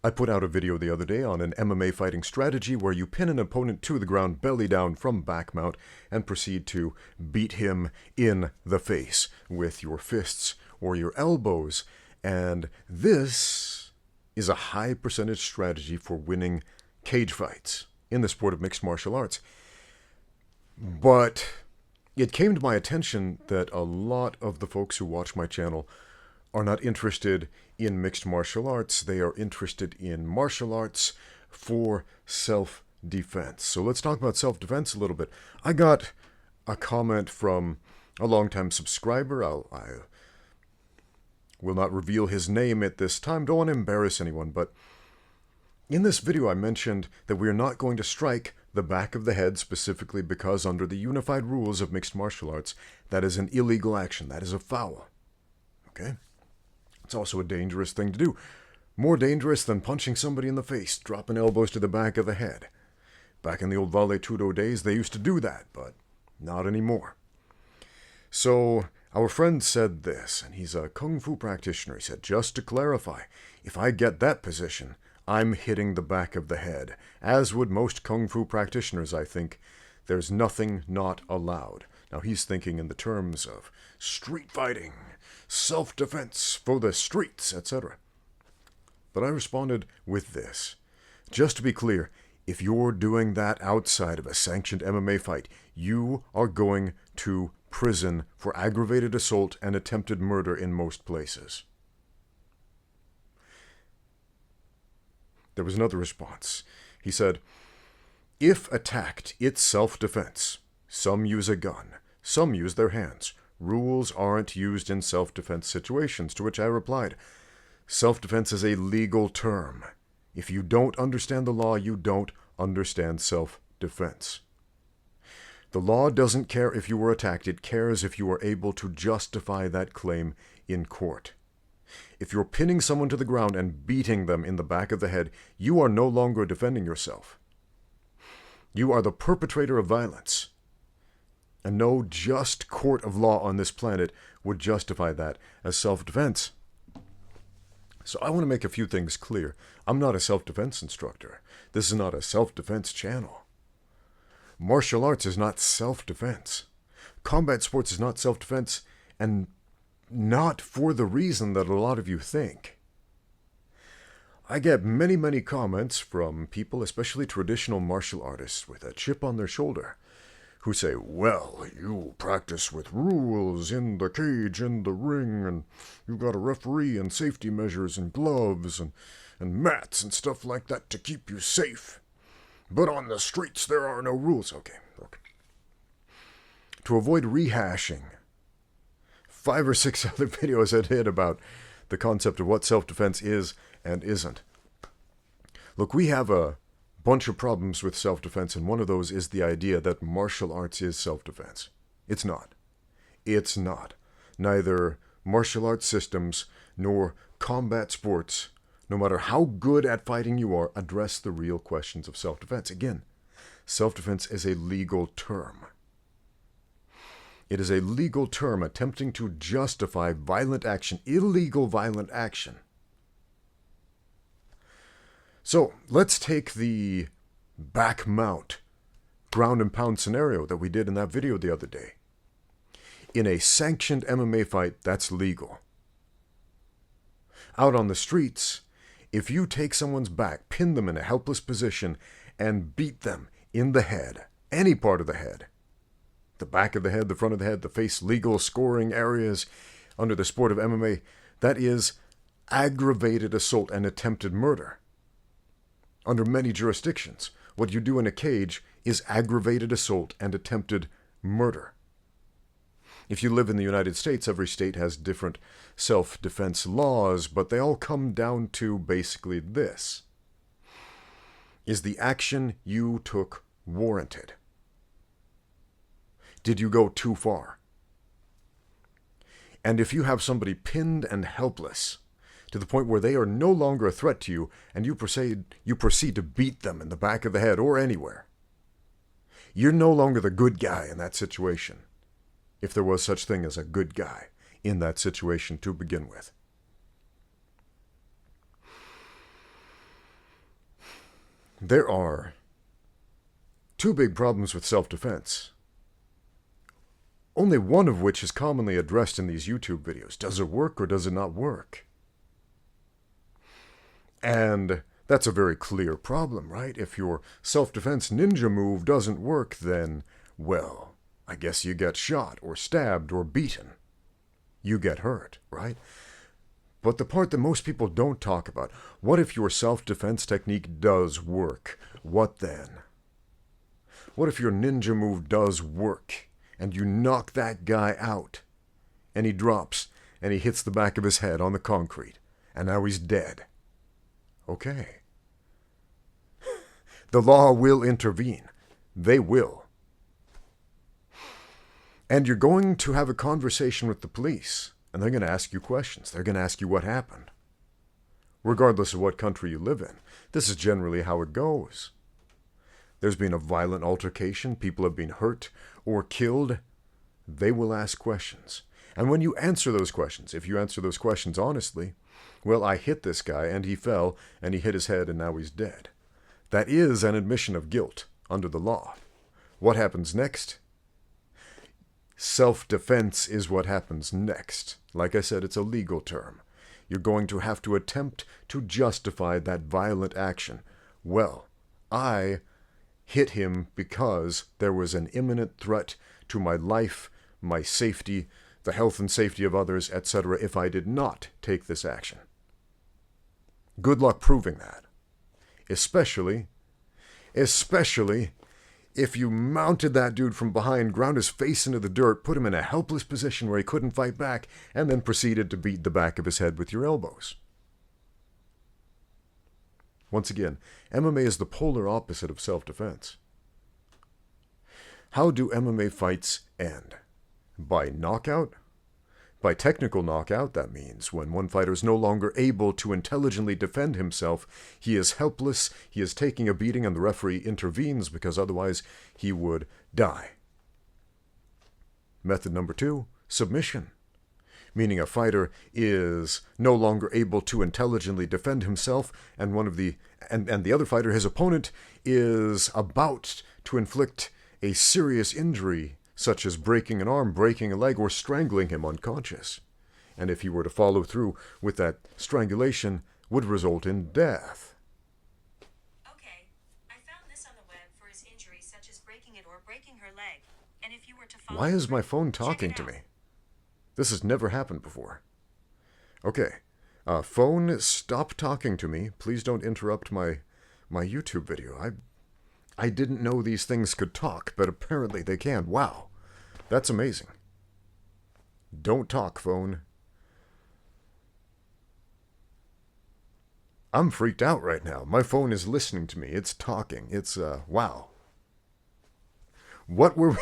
I put out a video the other day on an MMA fighting strategy where you pin an opponent to the ground belly down from back mount and proceed to beat him in the face with your fists or your elbows. And this is a high percentage strategy for winning cage fights in the sport of mixed martial arts. But it came to my attention that a lot of the folks who watch my channel are not interested in mixed martial arts. They are interested in martial arts for self-defense. So let's talk about self-defense a little bit. I got a comment from a longtime subscriber. I will not reveal his name at this time. Don't want to embarrass anyone, but in this video I mentioned that we are not going to strike the back of the head specifically because under the unified rules of mixed martial arts, that is an illegal action. That is a foul. Okay? It's also a dangerous thing to do. More dangerous than punching somebody in the face, dropping elbows to the back of the head. Back in the old Vale Tudo days, they used to do that, but not anymore. So our friend said this, and he's a kung fu practitioner. He said, just to clarify, if I get that position, I'm hitting the back of the head. As would most kung fu practitioners, I think. There's nothing not allowed. Now he's thinking in the terms of street fighting, self-defense for the streets, etc. But I responded with this. Just to be clear, if you're doing that outside of a sanctioned MMA fight, you are going to prison for aggravated assault and attempted murder in most places. There was another response. He said, if attacked, it's self-defense. Some use a gun. Some use their hands. Rules aren't used in self-defense situations, to which I replied, self-defense is a legal term. If you don't understand the law, you don't understand self-defense. The law doesn't care if you were attacked, it cares if you are able to justify that claim in court. If you're pinning someone to the ground and beating them in the back of the head, you are no longer defending yourself. You are the perpetrator of violence. And no just court of law on this planet would justify that as self-defense. So I want to make a few things clear. I'm not a self-defense instructor. This is not a self-defense channel. Martial arts is not self-defense. Combat sports is not self-defense, and not for the reason that a lot of you think. I get many comments from people, especially traditional martial artists with a chip on their shoulder, who say, well, you practice with rules in the cage, in the ring, and you've got a referee and safety measures and gloves and mats and stuff like that to keep you safe. But on the streets, there are no rules. Okay, look. To avoid rehashing 5 or 6 other videos I did about the concept of what self-defense is and isn't. Look, we have a bunch of problems with self-defense, and one of those is the idea that martial arts is self-defense. It's not. It's not. Neither martial arts systems nor combat sports, no matter how good at fighting you are, address the real questions of self-defense. Again, self-defense is a legal term. It is a legal term attempting to justify violent action, illegal violent action. So let's take the back mount, ground and pound scenario that we did in that video the other day. In a sanctioned MMA fight, that's legal. Out on the streets, if you take someone's back, pin them in a helpless position, and beat them in the head, any part of the head, the back of the head, the front of the head, the face, legal scoring areas under the sport of MMA, that is aggravated assault and attempted murder. Under many jurisdictions, what you do in a cage is aggravated assault and attempted murder. If you live in the United States, every state has different self-defense laws, but they all come down to basically this. Is the action you took warranted? Did you go too far? And if you have somebody pinned and helpless to the point where they are no longer a threat to you, and you proceed to beat them in the back of the head or anywhere, you're no longer the good guy in that situation, if there was such thing as a good guy in that situation to begin with. There are two big problems with self-defense, only one of which is commonly addressed in these YouTube videos. Does it work or does it not work? And that's a very clear problem, right? If your self-defense ninja move doesn't work, then, well, I guess you get shot or stabbed or beaten. You get hurt, right? But the part that most people don't talk about, what if your self-defense technique does work? What then? What if your ninja move does work and you knock that guy out and he drops and he hits the back of his head on the concrete and now he's dead? Okay. The law will intervene. They will. And you're going to have a conversation with the police, and they're going to ask you questions. They're going to ask you what happened. Regardless of what country you live in, this is generally how it goes. There's been a violent altercation, people have been hurt or killed. They will ask questions. And when you answer those questions, if you answer those questions honestly, well, I hit this guy, and he fell, and he hit his head, and now he's dead. That is an admission of guilt under the law. What happens next? Self-defense is what happens next. Like I said, it's a legal term. You're going to have to attempt to justify that violent action. Well, I hit him because there was an imminent threat to my life, my safety, the health and safety of others, etc., if I did not take this action. Good luck proving that. Especially if you mounted that dude from behind, ground his face into the dirt, put him in a helpless position where he couldn't fight back, and then proceeded to beat the back of his head with your elbows. Once again, MMA is the polar opposite of self-defense. How do MMA fights end? By knockout? By technical knockout, that means when one fighter is no longer able to intelligently defend himself, he is helpless, he is taking a beating, and the referee intervenes because otherwise he would die. Method number 2, submission. Meaning a fighter is no longer able to intelligently defend himself, and the other fighter, his opponent, is about to inflict a serious injury, such as breaking an arm, breaking a leg, or strangling him unconscious. And if he were to follow through with that strangulation, would result in death. Okay, I found this on the web for his injuries, such as breaking it or breaking her leg. And if you were to follow Why is my through, phone check talking it to out. me? This has never happened before. Okay, phone, stop talking to me. Please don't interrupt my YouTube video. I didn't know these things could talk, but apparently they can. Wow. That's amazing. Don't talk, phone. I'm freaked out right now. My phone is listening to me. It's talking. It's, wow. What were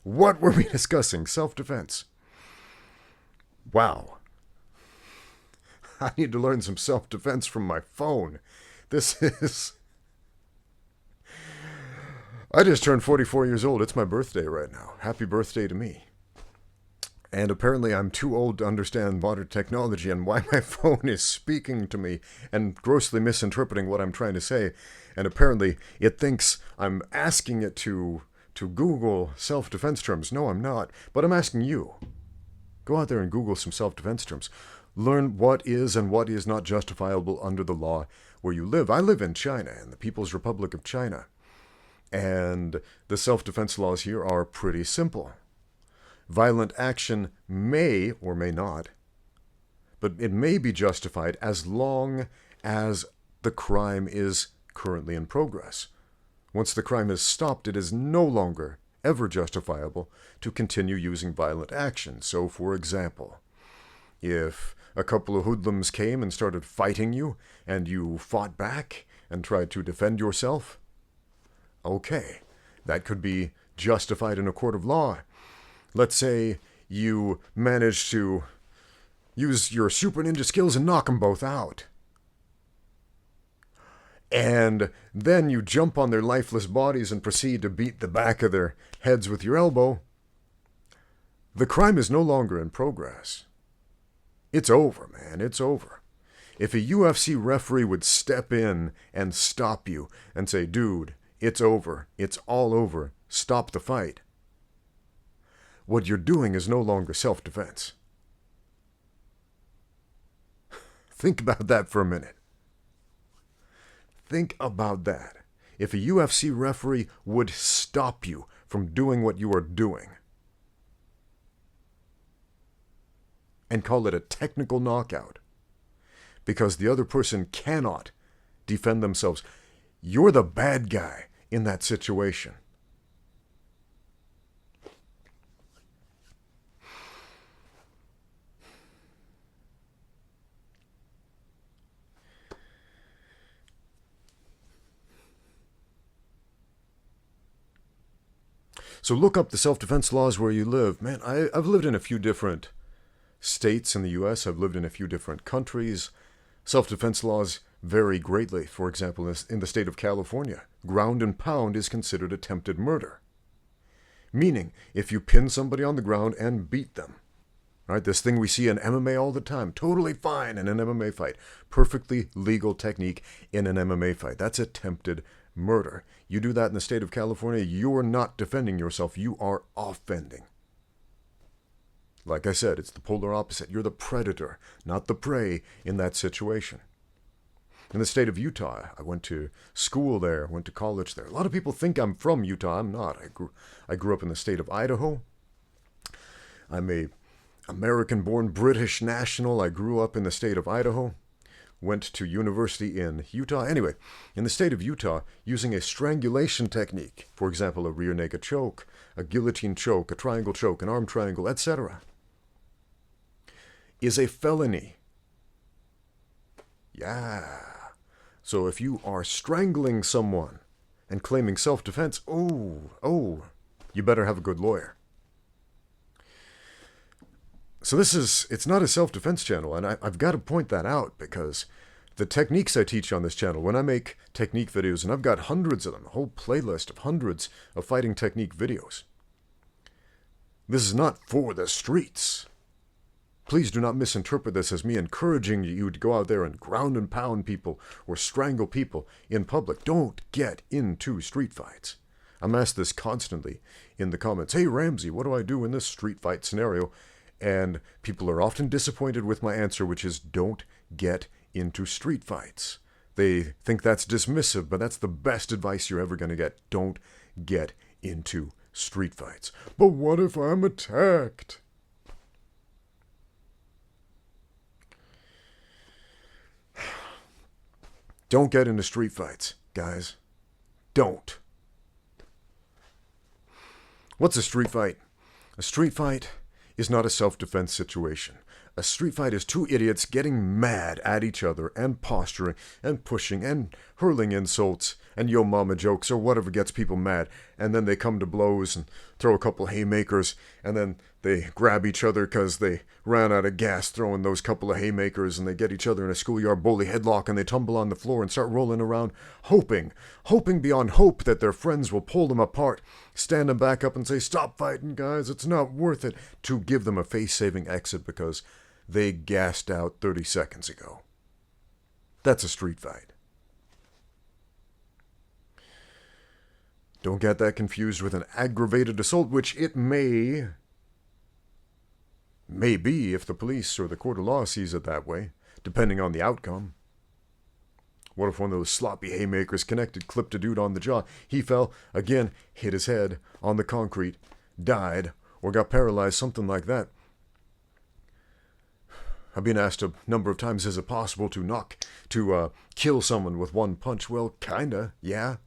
we discussing? Self-defense. Wow. I need to learn some self-defense from my phone. This is... I just turned 44 years old. It's my birthday right now. Happy birthday to me. And apparently I'm too old to understand modern technology and why my phone is speaking to me and grossly misinterpreting what I'm trying to say. And apparently it thinks I'm asking it to Google self-defense terms. No, I'm not. But I'm asking you. Go out there and Google some self-defense terms. Learn what is and what is not justifiable under the law where you live. I live in China, in the People's Republic of China. And the self-defense laws here are pretty simple. Violent action may or may not, but it may be justified as long as the crime is currently in progress. Once the crime is stopped, it is no longer ever justifiable to continue using violent action. So, for example, if a couple of hoodlums came and started fighting you, and you fought back and tried to defend yourself, okay, that could be justified in a court of law. Let's say you managed to use your super ninja skills and knock them both out. And then you jump on their lifeless bodies and proceed to beat the back of their heads with your elbow. The crime is no longer in progress. It's over, man. It's over. If a UFC referee would step in and stop you and say, dude, it's over, it's all over, stop the fight, what you're doing is no longer self-defense. Think about that for a minute. Think about that. If a UFC referee would stop you from doing what you are doing and call it a technical knockout because the other person cannot defend themselves, you're the bad guy in that situation. So look up the self-defense laws where you live. Man, I've lived in a few different states in the U.S. I've lived in a few different countries. Self-defense laws vary greatly. For example, in the state of California, ground and pound is considered attempted murder. Meaning, if you pin somebody on the ground and beat them, right? This thing we see in MMA all the time, totally fine in an MMA fight. Perfectly legal technique in an MMA fight. That's attempted murder. You do that in the state of California, you're not defending yourself, you are offending. Like I said, it's the polar opposite. You're the predator, not the prey in that situation. In the state of Utah, I went to school there, went to college there. A lot of people think I'm from Utah. I'm not. I grew up in the state of Idaho. I'm a American-born British national. I grew up in the state of Idaho. Went to university in Utah. Anyway, in the state of Utah, using a strangulation technique, for example, a rear naked choke, a guillotine choke, a triangle choke, an arm triangle, etc., is a felony. Yeah. So if you are strangling someone and claiming self-defense, you better have a good lawyer. So it's not a self-defense channel, and I've got to point that out because the techniques I teach on this channel, when I make technique videos, and I've got hundreds of them, a whole playlist of hundreds of fighting technique videos, this is not for the streets. Please do not misinterpret this as me encouraging you to go out there and ground and pound people or strangle people in public. Don't get into street fights. I'm asked this constantly in the comments. Hey, Ramsey, what do I do in this street fight scenario? And people are often disappointed with my answer, which is don't get into street fights. They think that's dismissive, but that's the best advice you're ever going to get. Don't get into street fights. But what if I'm attacked? Don't get into street fights, guys. Don't. What's a street fight? A street fight is not a self-defense situation. A street fight is two idiots getting mad at each other and posturing and pushing and hurling insults and yo mama jokes or whatever gets people mad, and then they come to blows and throw a couple haymakers, and then they grab each other because they ran out of gas throwing those couple of haymakers, and they get each other in a schoolyard bully headlock, and they tumble on the floor and start rolling around, hoping beyond hope that their friends will pull them apart, stand them back up and say, stop fighting, guys, it's not worth it, to give them a face-saving exit because they gassed out 30 seconds ago. That's a street fight. Don't get that confused with an aggravated assault, which it may be if the police or the court of law sees it that way, depending on the outcome. What if one of those sloppy haymakers connected, clipped a dude on the jaw? He fell, again, hit his head on the concrete, died, or got paralyzed, something like that. I've been asked a number of times, is it possible to kill someone with one punch? Well, kinda, yeah.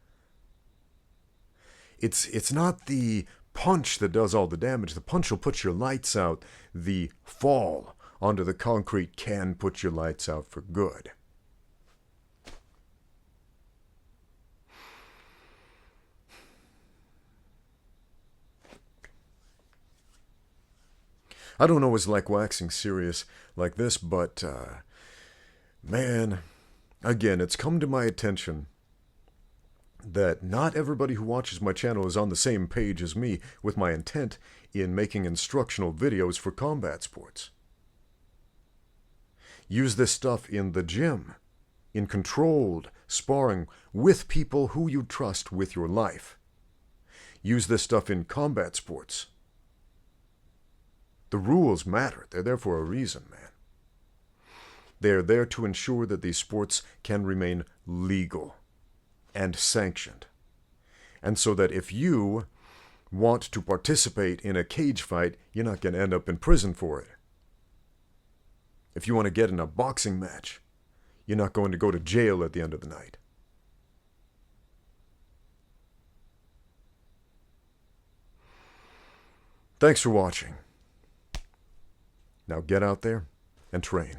It's not the punch that does all the damage. The punch will put your lights out. The fall onto the concrete can put your lights out for good. I don't always like waxing serious like this, but, man, again, it's come to my attention that not everybody who watches my channel is on the same page as me with my intent in making instructional videos for combat sports. Use this stuff in the gym, in controlled sparring with people who you trust with your life. Use this stuff in combat sports. The rules matter. They're there for a reason, man. They're there to ensure that these sports can remain legal and sanctioned. And so that if you want to participate in a cage fight, you're not going to end up in prison for it. If you want to get in a boxing match, you're not going to go to jail at the end of the night. Thanks for watching. Now get out there and train.